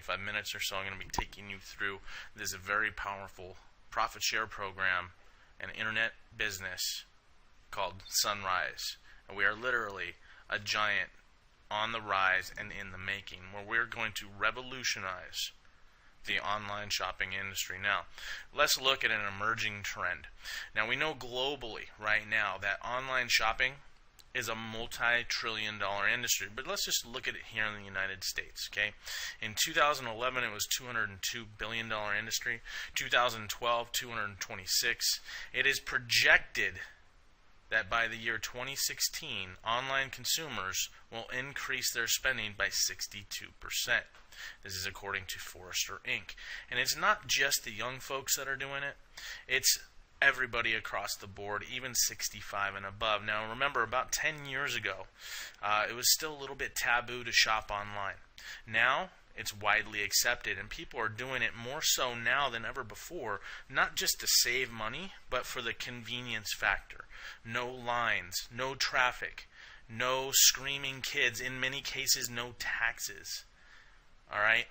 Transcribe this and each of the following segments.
25 minutes or so, I'm going to be taking you through this very powerful profit share program and internet business called Zhunrize. And we are literally a giant on the rise and in the making, where we're going to revolutionize the online shopping industry. Now, let's look at an emerging trend. Now, we know globally right now that online shopping is a multi-trillion-dollar industry, but let's just look at it here in the United States. Okay, in 2011 it was $202 billion industry. 2012, 226. It is projected that by the year 2016, online consumers will increase their spending by 62%. This is according to Forrester Inc. And it's not just the young folks that are doing it. It's everybody across the board, even 65 and above. Now, remember, about 10 years ago, it was still a little bit taboo to shop online. Now, it's widely accepted, and people are doing it more so now than ever before, not just to save money, but for the convenience factor. No lines, no traffic, no screaming kids, in many cases, no taxes. All right?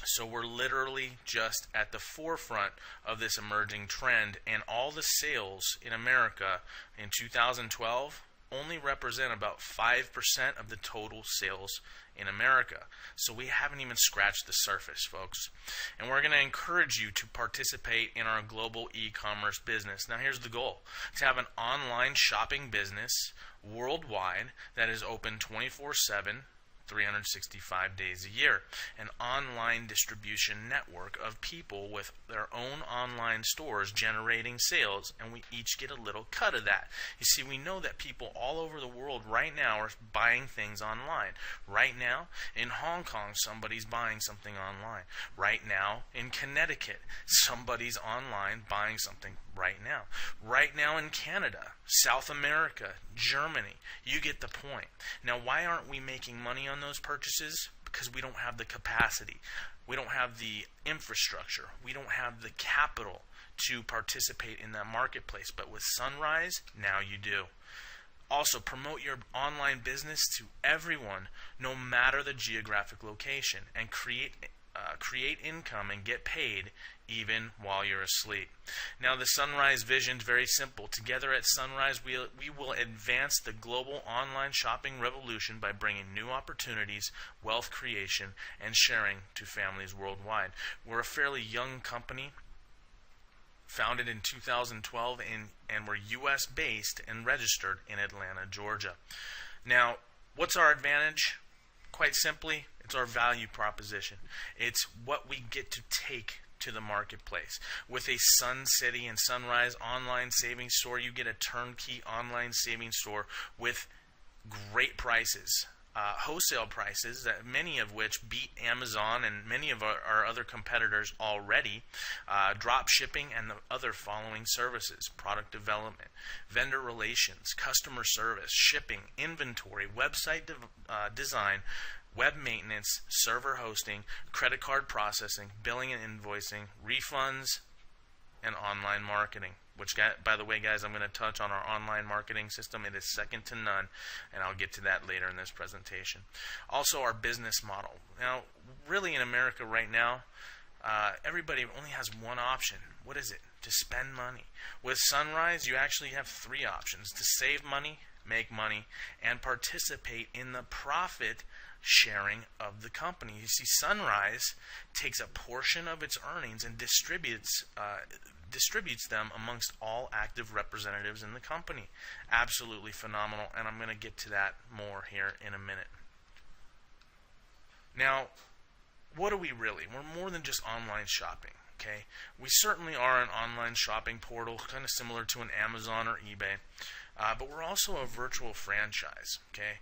So we're literally just at the forefront of this emerging trend, and all the sales in America in 2012 only represent about 5% of the total sales in America. So we haven't even scratched the surface, folks. And we're going to encourage you to participate in our global e-commerce business. Now, here's the goal: to have an online shopping business worldwide that is open 24/7, 365 days a year. An online distribution network of people with their own online stores generating sales, and we each get a little cut of that. You see, we know that people all over the world right now are buying things online. Right now, in Hong Kong, somebody's buying something online. Right now, in Connecticut, somebody's online buying something right now. Right now in Canada, South America, Germany. You get the point. Now, why aren't we making money on those purchases? Because we don't have the capacity. We don't have the infrastructure. We don't have the capital to participate in that marketplace. But with Zhunrize, now you do. Also, promote your online business to everyone, no matter the geographic location, and create income and get paid even while you're asleep. Now, the Zhunrize vision is very simple. Together at Zhunrize, we will advance the global online shopping revolution by bringing new opportunities, wealth creation, and sharing to families worldwide. We're a fairly young company, founded in 2012, and we're U.S. based and registered in Atlanta, Georgia. Now, what's our advantage? Quite simply, it's our value proposition. It's what we get to take to the marketplace. With a Sun City and Zhunrize online savings store, you get a turnkey online savings store with great prices. Wholesale prices, that many of which beat Amazon and many of our other competitors already. Drop shipping and the other following services: product development, vendor relations, customer service, shipping, inventory, website design, web maintenance, server hosting, credit card processing, billing and invoicing, refunds, and online marketing. Which, by the way, guys, I'm going to touch on our online marketing system. It is second to none, and I'll get to that later in this presentation. Also, our business model. Now, really in America right now, everybody only has one option. What is it? To spend money. With Zhunrize, you actually have three options: to save money, make money, and participate in the profit sharing of the company. You see, Zhunrize takes a portion of its earnings and distributes them amongst all active representatives in the company. Absolutely phenomenal, and I'm going to get to that more here in a minute. Now, what are we really? We're more than just online shopping. Okay, we certainly are an online shopping portal, kind of similar to an Amazon or eBay, but we're also a virtual franchise. Okay.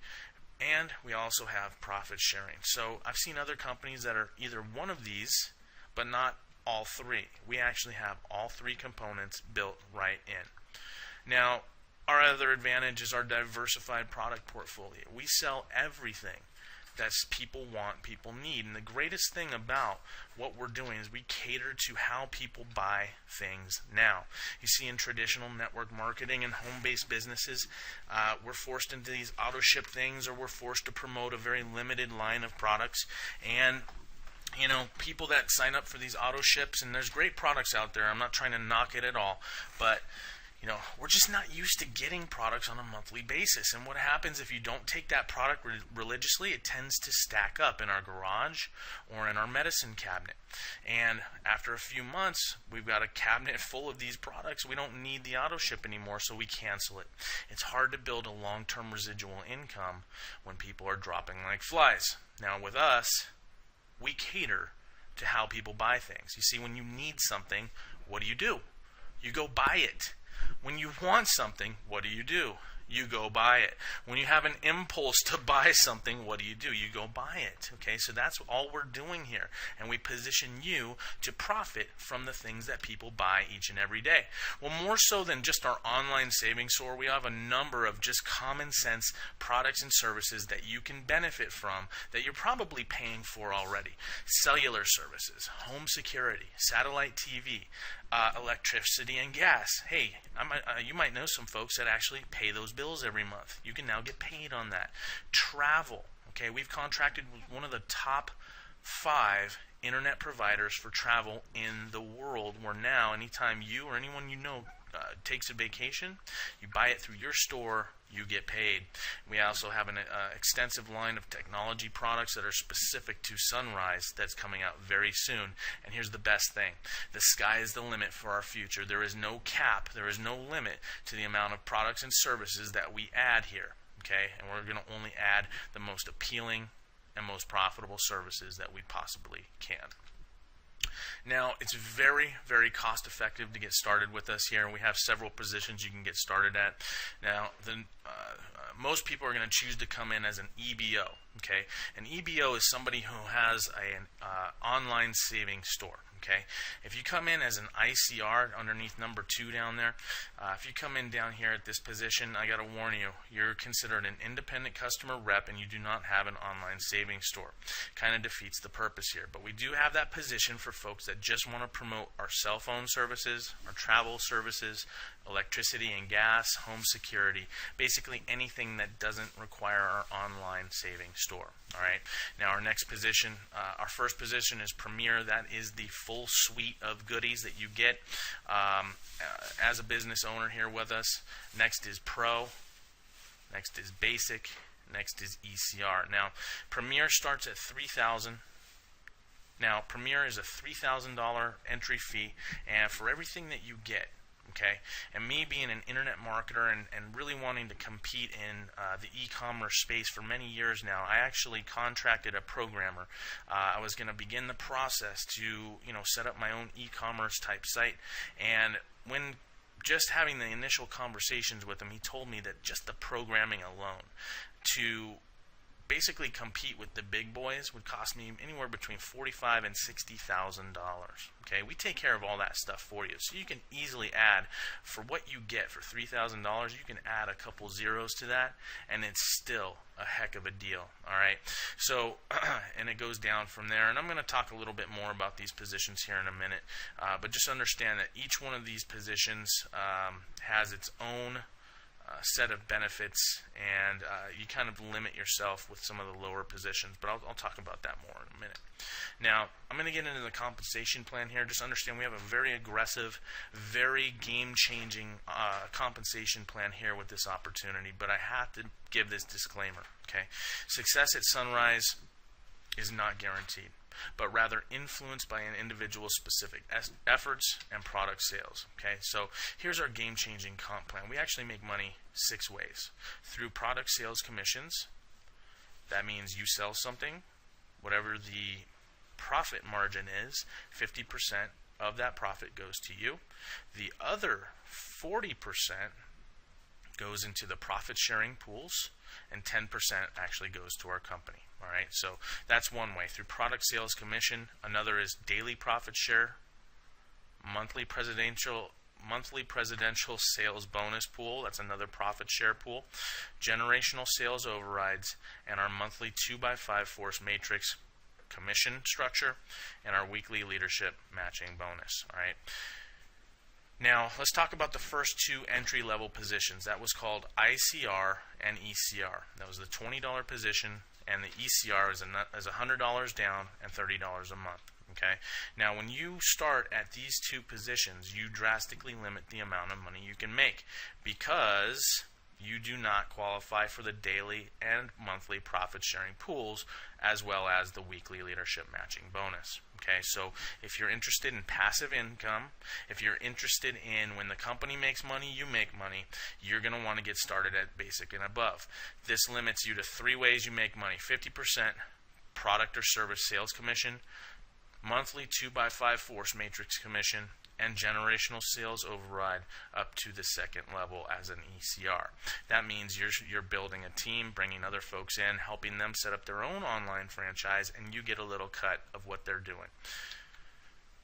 And we also have profit sharing. So I've seen other companies that are either one of these, but not all three. We actually have all three components built right in. Now, our other advantage is our diversified product portfolio. We sell everything that people want, people need. And the greatest thing about what we're doing is we cater to how people buy things now. You see, in traditional network marketing and home-based businesses, we're forced into these auto-ship things, or we're forced to promote a very limited line of products. And People that sign up for these auto ships, and there's great products out there. I'm not trying to knock it at all, but we're just not used to getting products on a monthly basis. And what happens if you don't take that product religiously? It tends to stack up in our garage or in our medicine cabinet. And after a few months, we've got a cabinet full of these products. We don't need the auto ship anymore, so we cancel it. It's hard to build a long-term residual income when people are dropping like flies. Now, with us, we cater to how people buy things. You see, when you need something, what do? You go buy it. When you want something, what do? You go buy it. When you have an impulse to buy something, what do? You go buy it. Okay, so that's all we're doing here. And we position you to profit from the things that people buy each and every day. Well, more so than just our online savings store, we have a number of just common sense products and services that you can benefit from that you're probably paying for already. Cellular services, home security, satellite TV, electricity and gas. Hey, you might know some folks that actually pay those bills every month. You can now get paid on that. Travel. Okay, we've contracted with one of the top 5 internet providers for travel in the world, where now anytime you or anyone takes a vacation, you buy it through your store, you get paid. We also have an extensive line of technology products that are specific to Zhunrize that's coming out very soon. And here's the best thing. The sky is the limit for our future. There is no cap. There is no limit to the amount of products and services that we add here. Okay? And we're going to only add the most appealing and most profitable services that we possibly can. Now, it's very, very cost effective to get started with us here, and we have several positions you can get started at. Now, most people are going to choose to come in as an EBO. Okay, an EBO is somebody who has an online savings store. Okay, if you come in as an ICR underneath number 2 down there, if you come in down here at this position, I got to warn you, you're considered an independent customer rep and you do not have an online savings store. Kind of defeats the purpose here. But we do have that position for folks that just want to promote our cell phone services, our travel services, electricity and gas, home security, basically anything that doesn't require our online savings store. All right. Now our next position, our first position is Premier. That is the full suite of goodies that you get as a business owner here with us. Next is Pro. Next is Basic. Next is ECR. Now Premier starts at $3,000. Now Premier is a $3,000 entry fee, and for everything that you get. Okay, and me being an internet marketer and really wanting to compete in the e-commerce space for many years now, I actually contracted a programmer. I was going to begin the process to set up my own e-commerce type site, and when just having the initial conversations with him, he told me that just the programming alone to basically compete with the big boys would cost me anywhere between $45,000 and $60,000. Okay, we take care of all that stuff for you, so you can easily add, for what you get for $3,000, you can add a couple zeros to that, and it's still a heck of a deal. All right, so and it goes down from there, and I'm going to talk a little bit more about these positions here in a minute, but just understand that each one of these positions has its own set of benefits, and you kind of limit yourself with some of the lower positions, but I'll talk about that more in a minute. Now, I'm going to get into the compensation plan here. Just understand we have a very aggressive, very game-changing compensation plan here with this opportunity, but I have to give this disclaimer. Okay, success at Zhunrize is not guaranteed, but rather influenced by an individual's specific efforts and product sales. Okay, so here's our game-changing comp plan. We actually make money 6 ways. Through product sales commissions. That means you sell something, whatever the profit margin is, 50% of that profit goes to you. The other 40% goes into the profit sharing pools, and 10% actually goes to our company. All right, so that's one way, through product sales commission. Another is daily profit share, monthly presidential sales bonus pool. That's another profit share pool. Generational sales overrides, and our monthly 2x5 force matrix commission structure, and our weekly leadership matching bonus. All right. Now, let's talk about the first 2 entry-level positions. That was called ICR and ECR. That was the $20 position and the ECR is $100 down and $30 a month. Okay. Now, when you start at these two positions, you drastically limit the amount of money you can make because you do not qualify for the daily and monthly profit sharing pools as well as the weekly leadership matching bonus. Okay, so if you're interested in passive income, if you're interested in when the company makes money, you make money, you're going to want to get started at basic and above. This limits you to 3 ways you make money: 50% product or service sales commission, monthly 2x5 force matrix commission, and generational sales override up to the second level as an ECR. That means you're building a team, bringing other folks in, helping them set up their own online franchise, and you get a little cut of what they're doing.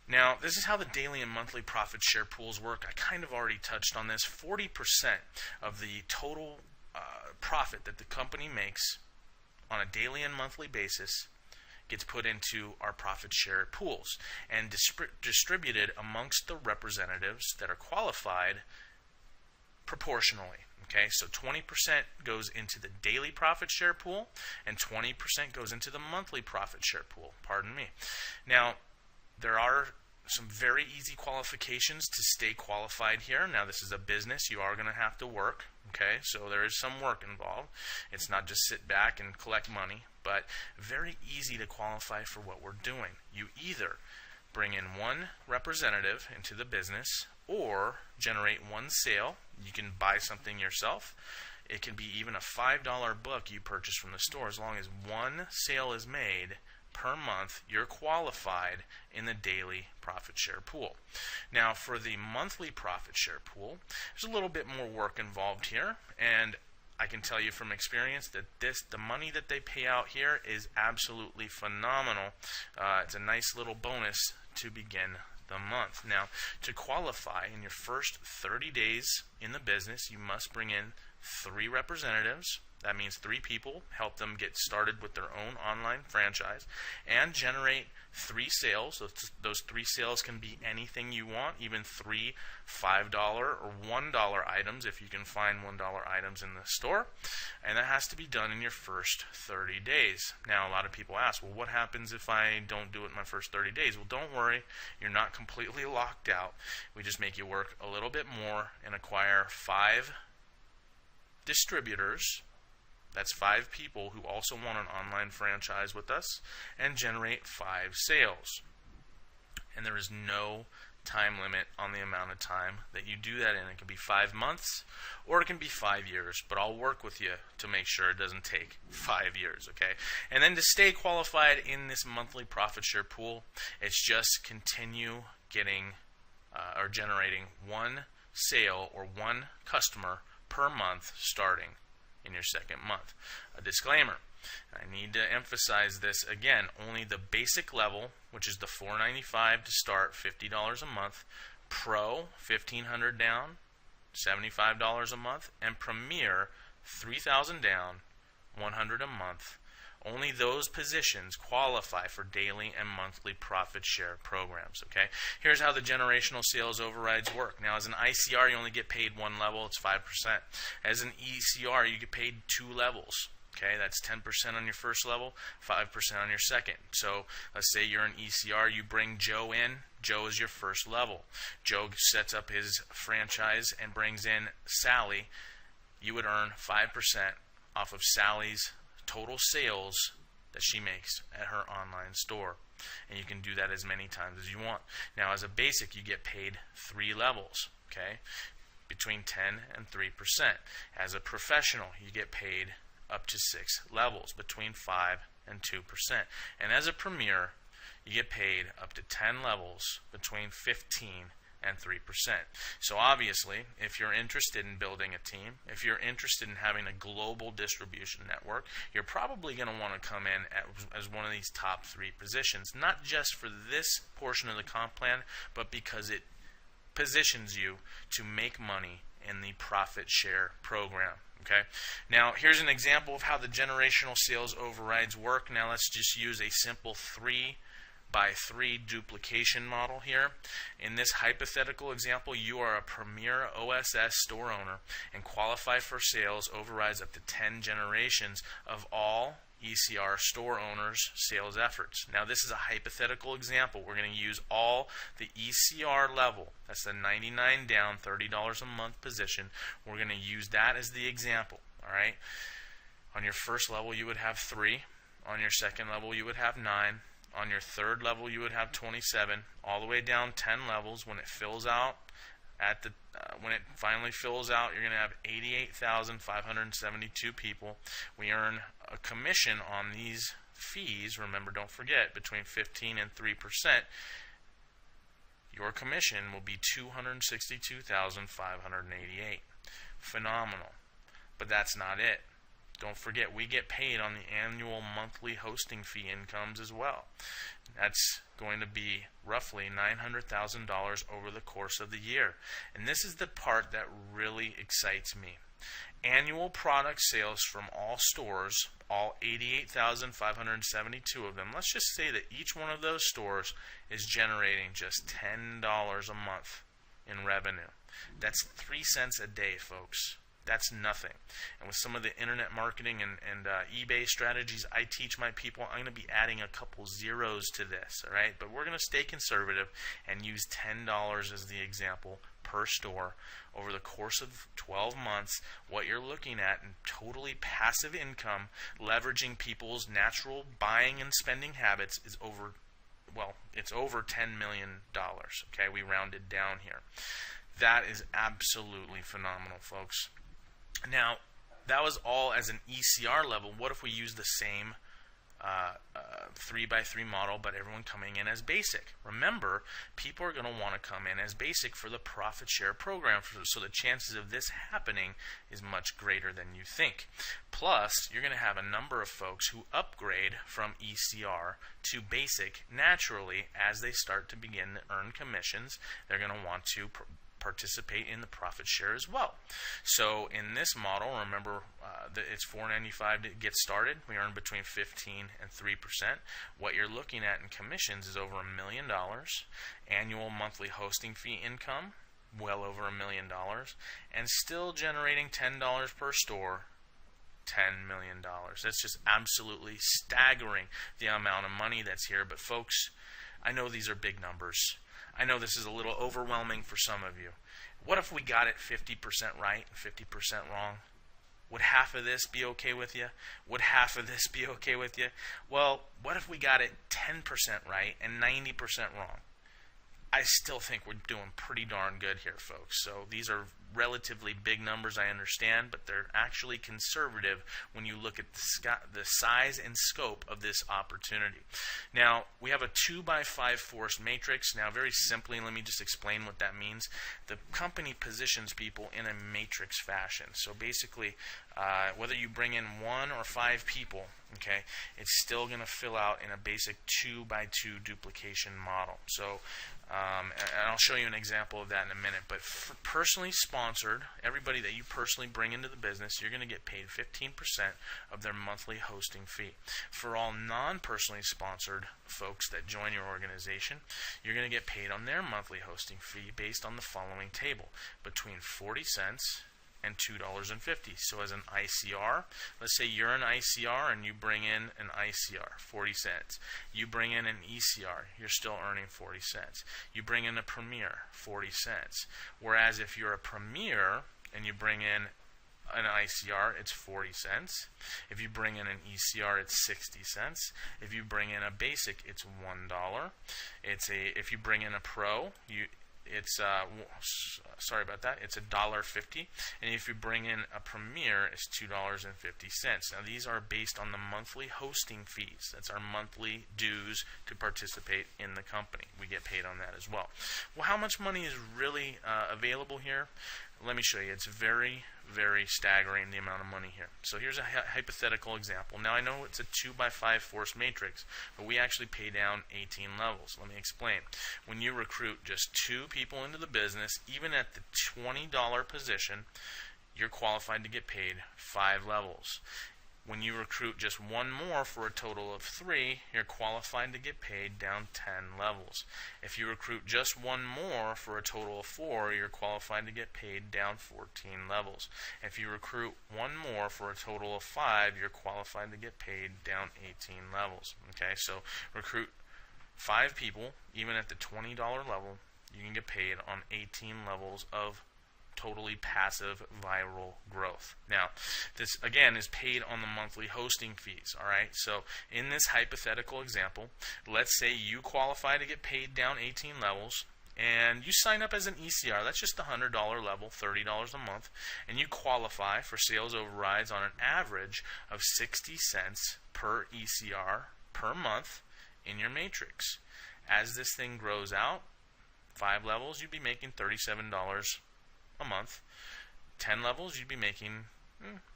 Now, this is how the daily and monthly profit share pools work. I kind of already touched on this. 40% of the total profit that the company makes on a daily and monthly basis gets put into our profit share pools and distributed amongst the representatives that are qualified proportionally. Okay, so 20% goes into the daily profit share pool and 20% goes into the monthly profit share pool. Pardon me. Now, there are some very easy qualifications to stay qualified here. Now, this is a business. You are going to have to work. Okay, so there is some work involved. It's not just sit back and collect money, but very easy to qualify for what we're doing. You either bring in one representative into the business or generate one sale. You can buy something yourself. It can be even a $5 book you purchase from the store. As long as one sale is made per month, you're qualified in the daily profit share pool. Now, for the monthly profit share pool, there's a little bit more work involved here, and I can tell you from experience that the money that they pay out here is absolutely phenomenal. It's a nice little bonus to begin the month. Now, to qualify in your first 30 days in the business, you must bring in 3 representatives. That means 3 people, help them get started with their own online franchise, and generate 3 sales. Those 3 sales can be anything you want, even 3 $5 or $1 items if you can find $1 items in the store. And that has to be done in your first 30 days. Now, a lot of people ask, well, what happens if I don't do it in my first 30 days? Well, don't worry. You're not completely locked out. We just make you work a little bit more and acquire 5 distributors. That's 5 people who also want an online franchise with us and generate 5 sales. And there is no time limit on the amount of time that you do that in. It can be 5 months or it can be 5 years, but I'll work with you to make sure it doesn't take 5 years, okay? And then to stay qualified in this monthly profit share pool, it's just continue getting or generating 1 sale or 1 customer per month starting in your second month. A disclaimer, I need to emphasize this again, only the basic level, which is the $495 to start, $50 a month, Pro, $1,500 down, $75 a month, and Premier, $3,000 down, $100 a month. Only those positions qualify for daily and monthly profit share programs. Okay. Here's how the generational sales overrides work. Now, as an ICR, you only get paid 1 level. It's 5%. As an ECR, you get paid 2 levels. Okay, that's 10% on your first level, 5% on your second. So let's say you're an ECR, you bring Joe in. Joe is your first level. Joe sets up his franchise and brings in Sally. You would earn 5% off of Sally's total sales that she makes at her online store. And you can do that as many times as you want. Now, as a basic, you get paid 3 levels, okay, between 10 and 3%. As a professional, you get paid up to 6 levels, between 5 and 2%. And as a premier, you get paid up to 10 levels, between 15 and 3%. So obviously, if you're interested in building a team, if you're interested in having a global distribution network, you're probably going to want to come in as one of these top 3 positions, not just for this portion of the comp plan, but because it positions you to make money in the profit share program. Okay. Now, here's an example of how the generational sales overrides work. Now, let's just use a simple 3x3 duplication model here. In this hypothetical example, you are a premier OSS store owner and qualify for sales overrides up to 10 generations of all ECR store owners' sales efforts. Now this is a hypothetical example. We're going to use all the ECR level. That's the 99 down, $30 a month position. We're going to use that as the example. All right. On your first level, you would have 3. On your second level, you would have 9. On your third level, you would have 27. All the way down 10 levels. When it fills out, when it finally fills out, you're going to have 88,572 people. We earn a commission on these fees. Remember, don't forget, between 15 and 3%. Your commission will be 262,588. Phenomenal. But that's not it. Don't forget, we get paid on the annual monthly hosting fee incomes as well. That's going to be roughly $900,000 over the course of the year. And this is the part that really excites me. Annual product sales from all stores, all 88,572 of them, let's just say that each one of those stores is generating just $10 a month in revenue. That's 3 cents a day, folks. That's nothing. And with some of the internet marketing and eBay strategies I teach my people, I'm going to be adding a couple zeros to this, all right? But we're going to stay conservative and use $10 as the example per store over the course of 12 months. What you're looking at in totally passive income, leveraging people's natural buying and spending habits is over, well, it's over $10 million, okay? We rounded down here. That is absolutely phenomenal, folks. Now, that was all as an ECR level. What if we use the same 3x3 model, but everyone coming in as basic? Remember, people are going to want to come in as basic for the profit share program, so the chances of this happening is much greater than you think. Plus, you're going to have a number of folks who upgrade from ECR to basic naturally as they start to begin to earn commissions. They're going to want to participate in the profit share as well. So in this model, remember that it's $4.95 to get started. We earn between 15 and 3%. What you're looking at in commissions is over $1 million. Annual monthly hosting fee income, well over $1 million, and still generating $10 per store. $10 million. That's just absolutely staggering, the amount of money that's here. But folks, I know these are big numbers. I know this is a little overwhelming for some of you. What if we got it 50% right and 50% wrong? Would half of this be okay with you? Would half of this be okay with you? Well, what if we got it 10% right and 90% wrong? I still think we're doing pretty darn good here, folks. So these are relatively big numbers, I understand, but they're actually conservative when you look at the size and scope of this opportunity. Now, we have a 2x5 force matrix. Now, very simply, let me just explain what that means. The company positions people in a matrix fashion. So basically, whether you bring in 1 or 5 people, okay, it's still going to fill out in a basic 2x2 duplication model. So, and I'll show you an example of that in a minute, but for personally sponsored, everybody that you personally bring into the business, you're going to get paid 15% of their monthly hosting fee. For all non-personally sponsored folks that join your organization, you're going to get paid on their monthly hosting fee based on the following table: between 40 cents and $2.50. So as an ICR, let's say you're an ICR and you bring in an ICR, 40 cents. You bring in an ECR, you're still earning 40 cents. You bring in a Premier, 40 cents. Whereas if you're a Premier and you bring in an ICR, it's 40 cents. If you bring in an ECR, it's 60 cents. If you bring in a Basic, it's $1. If you bring in a Pro, it's sorry about that, it's $1.50, and if you bring in a Premier, it's $2.50. Now these are based on the monthly hosting fees. That's our monthly dues to participate in the company. We get paid on that as well. Well, how much money is really available here? Let me show you. It's very, very staggering, the amount of money here. So here's a hypothetical example. Now I know it's a 2x5 force matrix, but we actually pay down 18 levels. Let me explain. When you recruit just 2 people into the business, even at the $20 position, you're qualified to get paid 5 levels. When you recruit just one more for a total of 3, you're qualified to get paid down 10 levels. If you recruit just one more for a total of 4, you're qualified to get paid down 14 levels. If you recruit one more for a total of 5, you're qualified to get paid down 18 levels. Okay, so recruit 5 people, even at the $20 level, you can get paid on 18 levels of totally passive viral growth. Now, this again is paid on the monthly hosting fees. All right, so in this hypothetical example, let's say you qualify to get paid down 18 levels, and you sign up as an ECR. That's just the $100 level, $30 a month, and you qualify for sales overrides on an average of 60 cents per ECR per month in your matrix. As this thing grows out, 5 levels, you'd be making $37 a month. 10 levels, you'd be making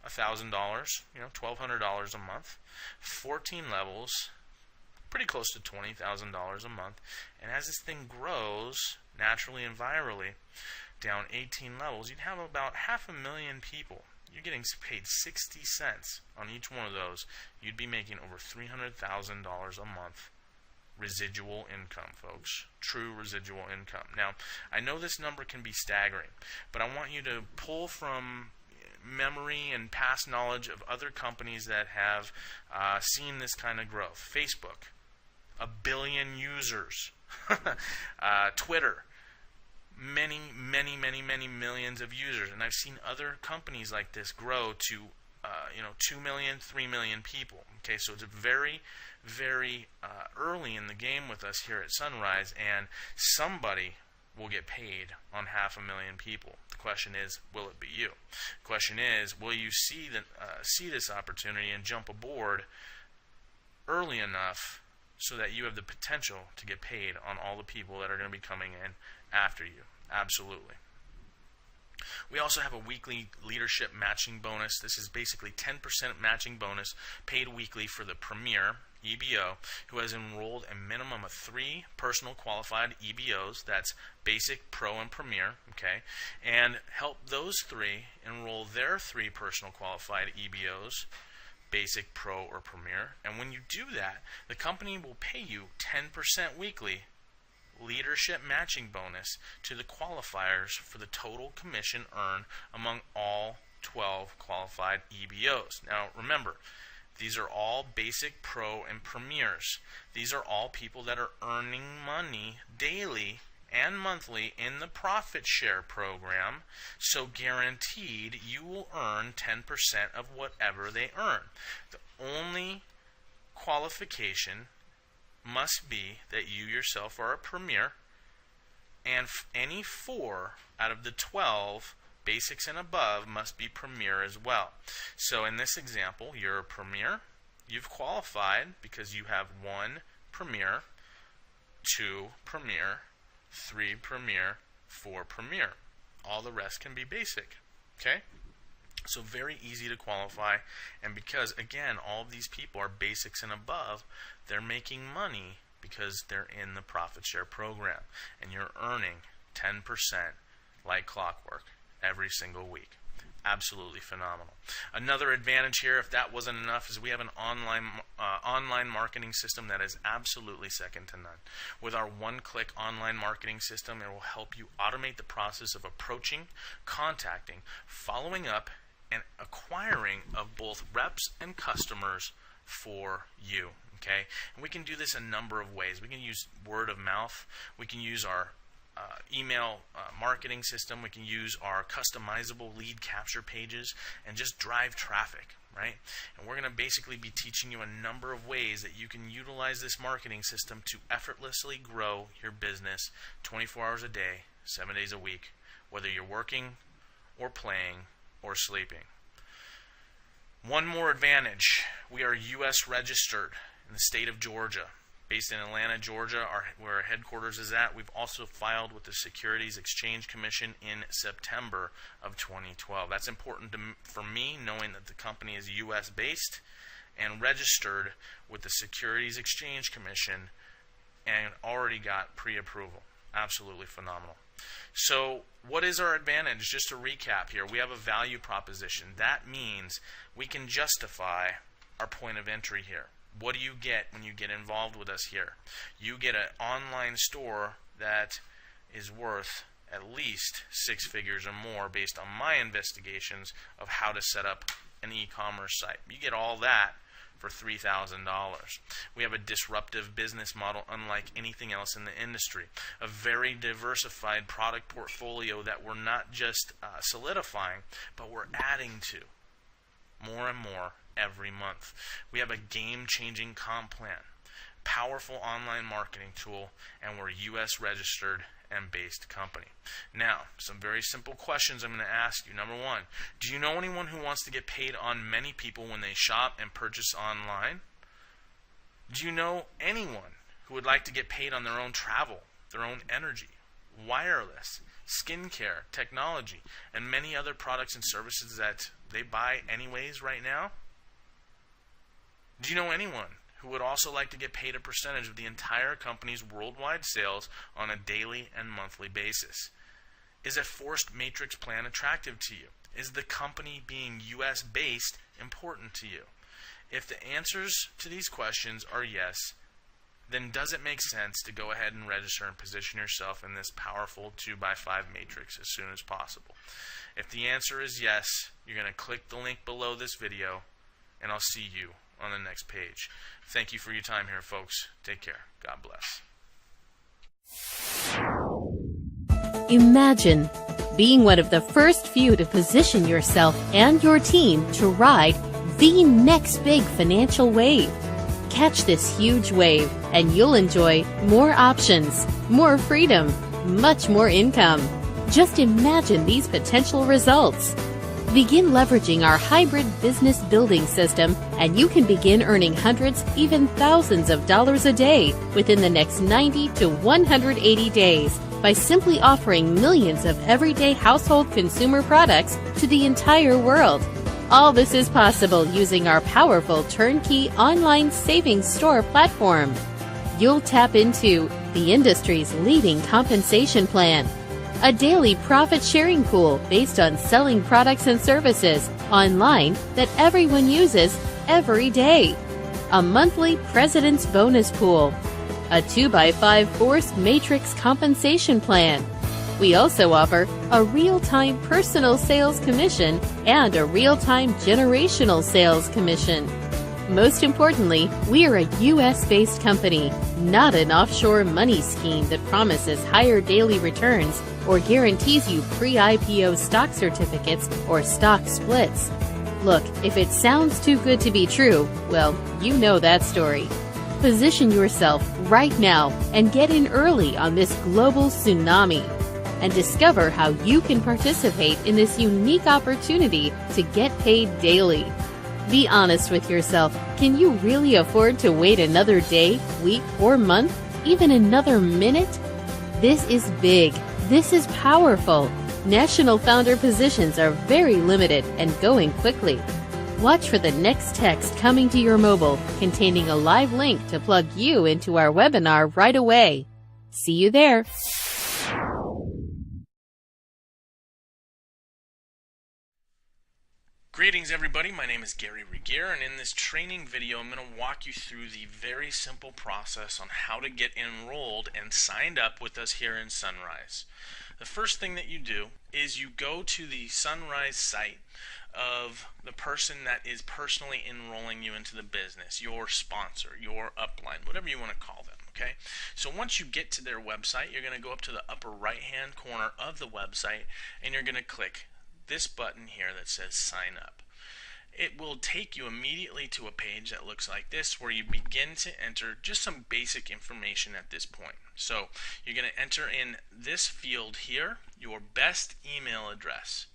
$1,000, $1,200 a month. 14 levels, pretty close to $20,000 a month. And as this thing grows naturally and virally, down 18 levels, you'd have about 500,000 people. You're getting paid 60 cents on each one of those. You'd be making over $300,000 a month. Residual income, folks. True residual income. Now, I know this number can be staggering, but I want you to pull from memory and past knowledge of other companies that have seen this kind of growth. Facebook, 1 billion users. Twitter, many millions of users. And I've seen other companies like this grow to 2 million, 3 million people. Okay, so it's very early in the game with us here at Zhunrize, and somebody will get paid on 500,000 people. The question is, will it be you? The question is, will you see this opportunity and jump aboard early enough so that you have the potential to get paid on all the people that are going to be coming in after you? Absolutely. We also have a weekly leadership matching bonus. This is basically 10% matching bonus paid weekly for the premier EBO who has enrolled a minimum of 3 personal qualified EBOs. That's basic, pro, and premier. Okay, and help those 3 enroll their 3 personal qualified EBOs, basic, pro, or premier. And when you do that, the company will pay you 10% weekly leadership matching bonus to the qualifiers for the total commission earned among all 12 qualified EBOs. Now remember, these are all basic, pro, and premiers. These are all people that are earning money daily and monthly in the profit share program, so guaranteed you will earn 10% of whatever they earn. The only qualification must be that you yourself are a premier, and any 4 out of the 12 basics and above must be premier as well. So in this example, you're a premier. You've qualified because you have 1 premier, 2 premier, 3 premier, 4 premier. All the rest can be basic. Okay? So very easy to qualify, and because again all of these people are basics and above, they're making money because they're in the profit share program, and you're earning 10% like clockwork every single week. Absolutely phenomenal. Another advantage here, if that wasn't enough, is we have an online marketing system that is absolutely second to none. With our one-click online marketing system, it will help you automate the process of approaching, contacting, following up, and acquiring of both reps and customers for you. Okay, and we can do this a number of ways. We can use word of mouth. We can use our email marketing system. We can use our customizable lead capture pages and just drive traffic, right? And we're going to basically be teaching you a number of ways that you can utilize this marketing system to effortlessly grow your business 24 hours a day, 7 days a week, whether you're working or playing or sleeping. One more advantage, we are U.S. registered in the state of Georgia. Based in Atlanta, Georgia, where our headquarters is at. We've also filed with the Securities Exchange Commission in September of 2012. That's important for me, knowing that the company is U.S. based and registered with the Securities Exchange Commission and already got pre-approval. Absolutely phenomenal. So what is our advantage? Just to recap here, we have a value proposition. That means we can justify our point of entry here. What do you get when you get involved with us here? You get an online store that is worth at least 6 figures or more based on my investigations of how to set up an e-commerce site. You get all that for $3,000. We have a disruptive business model unlike anything else in the industry. A very diversified product portfolio that we're not just solidifying, but we're adding to more and more every month. We have a game-changing comp plan, powerful online marketing tool, and we're U.S. registered and based company. Now, some very simple questions I'm going to ask you. Number one, do you know anyone who wants to get paid on many people when they shop and purchase online? Do you know anyone who would like to get paid on their own travel, their own energy, wireless, skincare, technology, and many other products and services that they buy anyways right now? Do you know anyone who would also like to get paid a percentage of the entire company's worldwide sales on a daily and monthly basis? Is a forced matrix plan attractive to you? Is the company being U.S. based important to you? If the answers to these questions are yes, then does it make sense to go ahead and register and position yourself in this powerful 2x5 matrix as soon as possible? If the answer is yes, you're going to click the link below this video, and I'll see you on the next page. Thank you for your time here, folks. Take care. God bless. Imagine being one of the first few to position yourself and your team to ride the next big financial wave. Catch this huge wave and you'll enjoy more options, more freedom, much more income. Just imagine these potential results. Begin leveraging our hybrid business building system and you can begin earning hundreds, even thousands of dollars a day within the next 90 to 180 days by simply offering millions of everyday household consumer products to the entire world. All this is possible using our powerful turnkey online savings store platform. You'll tap into the industry's leading compensation plan, a daily profit-sharing pool based on selling products and services online that everyone uses every day, a monthly President's Bonus Pool, a 2x5 forced matrix compensation plan. We also offer a real-time personal sales commission and a real-time generational sales commission. Most importantly, we are a U.S.-based company, not an offshore money scheme that promises higher daily returns or guarantees you pre-IPO stock certificates or stock splits. Look, if it sounds too good to be true, well, you know that story. Position yourself right now and get in early on this global tsunami and discover how you can participate in this unique opportunity to get paid daily. Be honest with yourself. Can you really afford to wait another day, week, or month, even another minute? This is big. This is powerful. National founder positions are very limited and going quickly. Watch for the next text coming to your mobile containing a live link to plug you into our webinar right away. See you there. Greetings everybody, my name is Gary Regier, and in this training video I'm going to walk you through the very simple process on how to get enrolled and signed up with us here in Zhunrize. The first thing that you do is you go to the Zhunrize site of the person that is personally enrolling you into the business, your sponsor, your upline, whatever you want to call them. Okay, so once you get to their website, you're going to go up to the upper right hand corner of the website and you're going to click this button here that says sign up. It will take you immediately to a page that looks like this where you begin to enter just some basic information at this point. So you're going to enter in this field here your best email address.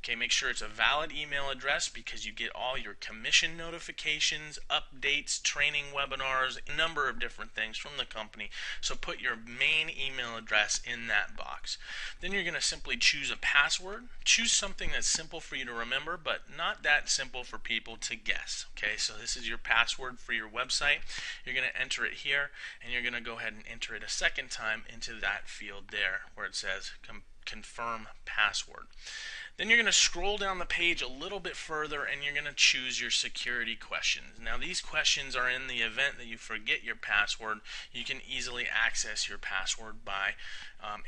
Okay, make sure it's a valid email address because you get all your commission notifications, updates, training webinars, a number of different things from the company. So put your main email address in that box. Then you're going to simply choose a password. Choose something that's simple for you to remember, but not that simple for people to guess. Okay, so this is your password for your website. You're going to enter it here, and you're going to go ahead and enter it a second time into that field there where it says confirm password. Then you're going to scroll down the page a little bit further and you're going to choose your security questions. Now these questions are in the event that you forget your password. You can easily access your password by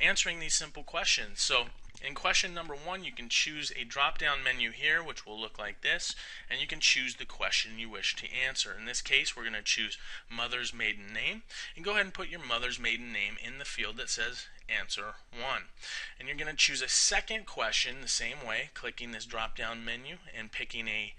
answering these simple questions. So in question number 1, you can choose a drop-down menu here, which will look like this, and you can choose the question you wish to answer. In this case, we're going to choose mother's maiden name, and go ahead and put your mother's maiden name in the field that says answer 1. And you're going to choose a second question the same way, clicking this drop-down menu and picking a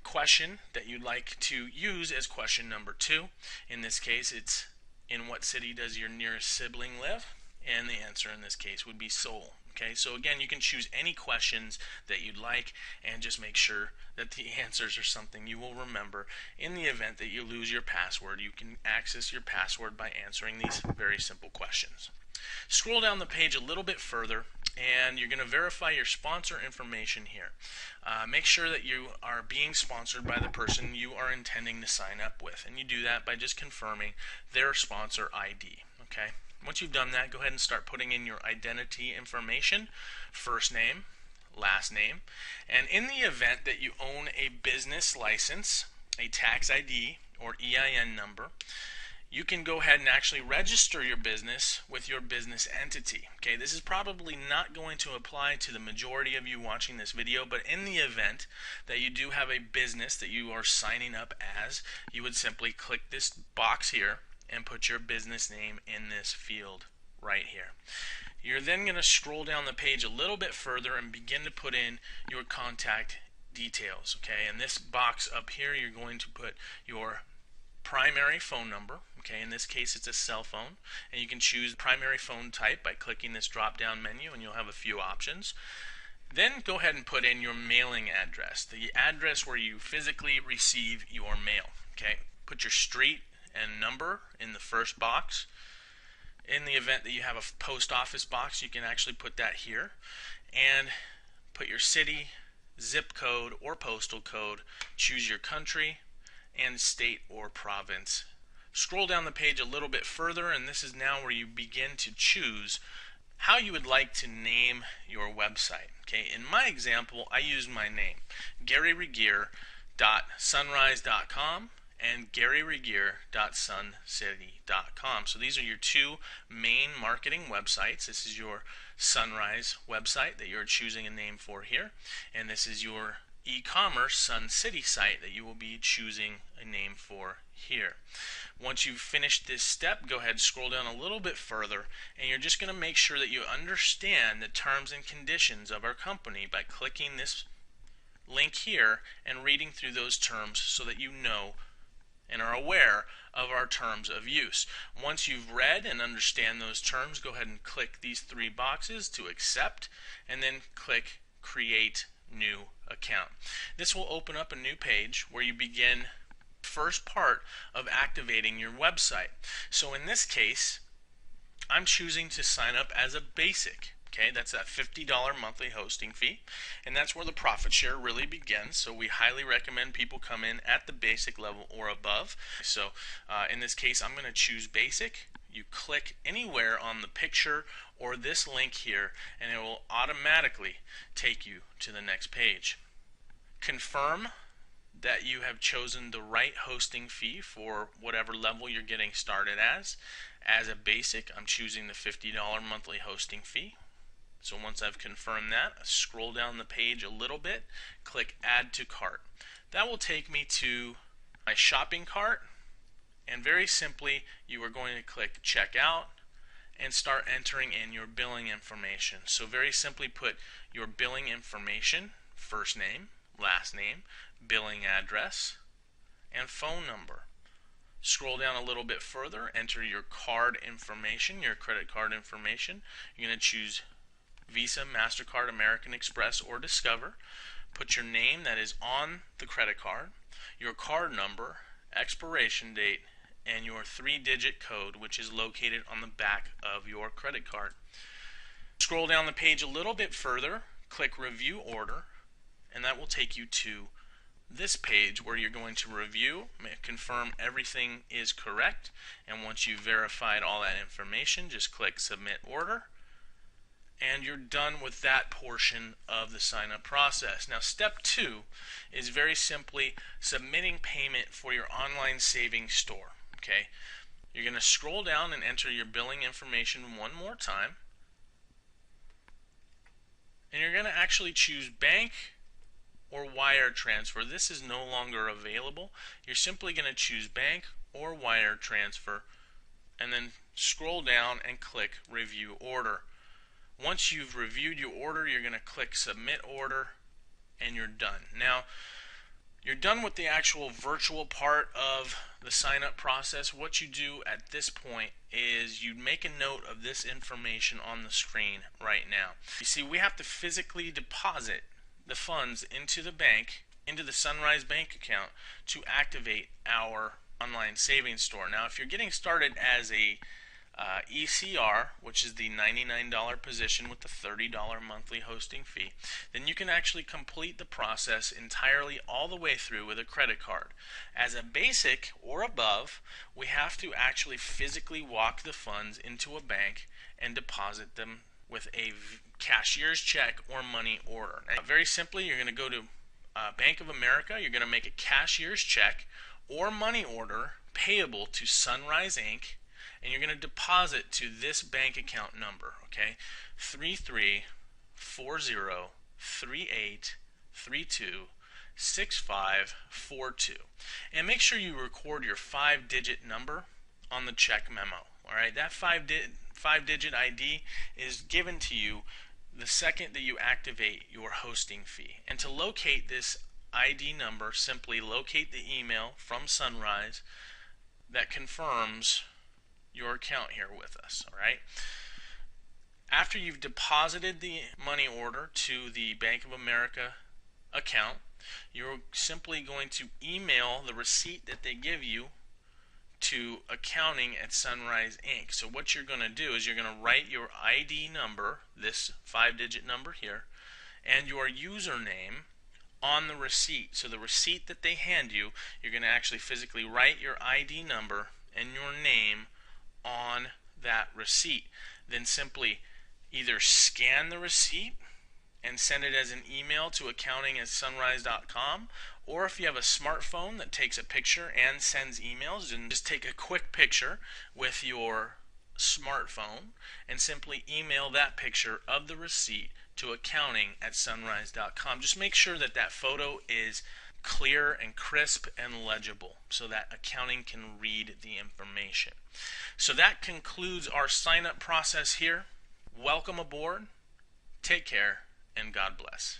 question that you'd like to use as question number 2. In this case, it's in what city does your nearest sibling live? And the answer in this case would be Seoul. Okay, so again, you can choose any questions that you'd like and just make sure that the answers are something you will remember. In the event that you lose your password, you can access your password by answering these very simple questions. Scroll down the page a little bit further and you're going to verify your sponsor information here. Make sure that you are being sponsored by the person you are intending to sign up with, and you do that by just confirming their sponsor ID. Okay. Once you've done that, go ahead and start putting in your identity information, first name, last name, and in the event that you own a business license, a tax ID, or EIN number, you can go ahead and actually register your business with your business entity. Okay, this is probably not going to apply to the majority of you watching this video, but in the event that you do have a business that you are signing up as, you would simply click this box here and put your business name in this field right here. You're then going to scroll down the page a little bit further and begin to put in your contact details. Okay, in this box up here, you're going to put your primary phone number. Okay, in this case it's a cell phone, and you can choose primary phone type by clicking this drop down menu and you'll have a few options. Then go ahead and put in your mailing address, the address where you physically receive your mail. Okay, put your street and number in the first box. In the event that you have a post office box, you can actually put that here, and put your city, zip code or postal code, choose your country, and state or province. Scroll down the page a little bit further, and this is now where you begin to choose how you would like to name your website. Okay, in my example, I use my name, GaryRegier.Zhunrize.com and GaryRegier.SunCity.com. So these are your two main marketing websites. This is your Zhunrize website that you're choosing a name for here, and this is your e-commerce Sun City site that you will be choosing a name for here. Once you've finished this step, go ahead and scroll down a little bit further, and you're just going to make sure that you understand the terms and conditions of our company by clicking this link here and reading through those terms so that you know and are aware of our terms of use. Once you've read and understand those terms, go ahead and click these 3 boxes to accept, and then click Create New Account. This will open up a new page where you begin first part of activating your website. So in this case, I'm choosing to sign up as a basic. Okay, that's that $50 monthly hosting fee, and that's where the profit share really begins. So we highly recommend people come in at the basic level or above. So in this case, I'm going to choose basic. You click anywhere on the picture or this link here, and it will automatically take you to the next page. Confirm that you have chosen the right hosting fee for whatever level you're getting started as. As a basic, I'm choosing the $50 monthly hosting fee. So once I've confirmed that, I scroll down the page a little bit, click Add to Cart. That will take me to my shopping cart, and very simply you are going to click Checkout and start entering in your billing information. So very simply put your billing information, first name, last name, billing address, and phone number. Scroll down a little bit further, enter your card information, your credit card information. You're going to choose Visa, MasterCard, American Express, or Discover. Put your name that is on the credit card, your card number, expiration date, and your 3-digit code, which is located on the back of your credit card. Scroll down the page a little bit further, click Review Order, and that will take you to this page where you're going to review, confirm everything is correct, and once you've verified all that information, just click Submit Order, and you're done with that portion of the sign-up process. Now, step 2 is very simply submitting payment for your online savings store. Okay, you're going to scroll down and enter your billing information one more time, and you're going to actually choose bank or wire transfer. This is no longer available. You're simply going to choose bank or wire transfer, and then scroll down and click Review Order. Once you've reviewed your order, you're going to click Submit Order, and you're done. Now, you're done with the actual virtual part of the sign-up process. What you do at this point is you make a note of this information on the screen right now. You see, we have to physically deposit the funds into the bank, into the Zhunrize bank account, to activate our online savings store. Now, if you're getting started as a ECR, which is the $99 position with the $30 monthly hosting fee, then you can actually complete the process entirely all the way through with a credit card. As a basic or above, we have to actually physically walk the funds into a bank and deposit them with a cashier's check or money order. Now, very simply, you're going to go to Bank of America, you're going to make a cashier's check or money order payable to Zhunrize Inc., and you're going to deposit to this bank account number, okay? 334038326542. And make sure you record your 5-digit number on the check memo. All right, that 5-digit ID is given to you the second that you activate your hosting fee. And to locate this ID number, simply locate the email from Zhunrize that confirms your account here with us. All right. After you've deposited the money order to the Bank of America account, you're simply going to email the receipt that they give you to accounting@Zhunrize Inc. So what you're going to do is you're going to write your ID number, this 5-digit number here, and your username on the receipt. So the receipt that they hand you, you're going to actually physically write your ID number and your name on that receipt. Then simply either scan the receipt and send it as an email to accounting@zhunrize.com, or if you have a smartphone that takes a picture and sends emails, then just take a quick picture with your smartphone and simply email that picture of the receipt to accounting@zhunrize.com. Just make sure that that photo is clear and crisp and legible so that accounting can read the information. So that concludes our sign-up process here. Welcome aboard. Take care, and God bless.